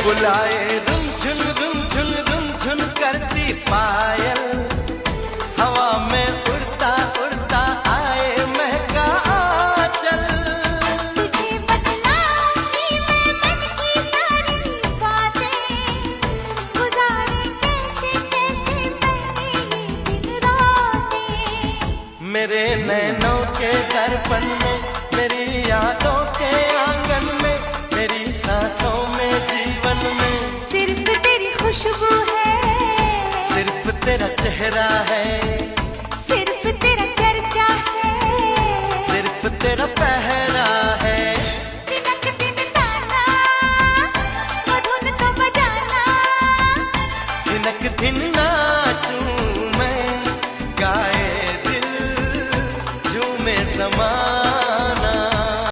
बुलाए रुमझुन रुमझुन रुमझुन करती पायल, हवा में उड़ता उड़ता आए महका आंचल। तुझे बतलाऊंगी मैं मन की सारी बातें, गुजारे कैसे कैसे मैंने ये दिन रातें। मेरे नैनों के दर्पण में, मेरी यादों के आंगन में, मेरी सांसों में, जीवन में सिर्फ तेरी खुशबू है, सिर्फ तेरा चेहरा है, सिर्फ तेरा चर्चा है, सिर्फ तेरा पहल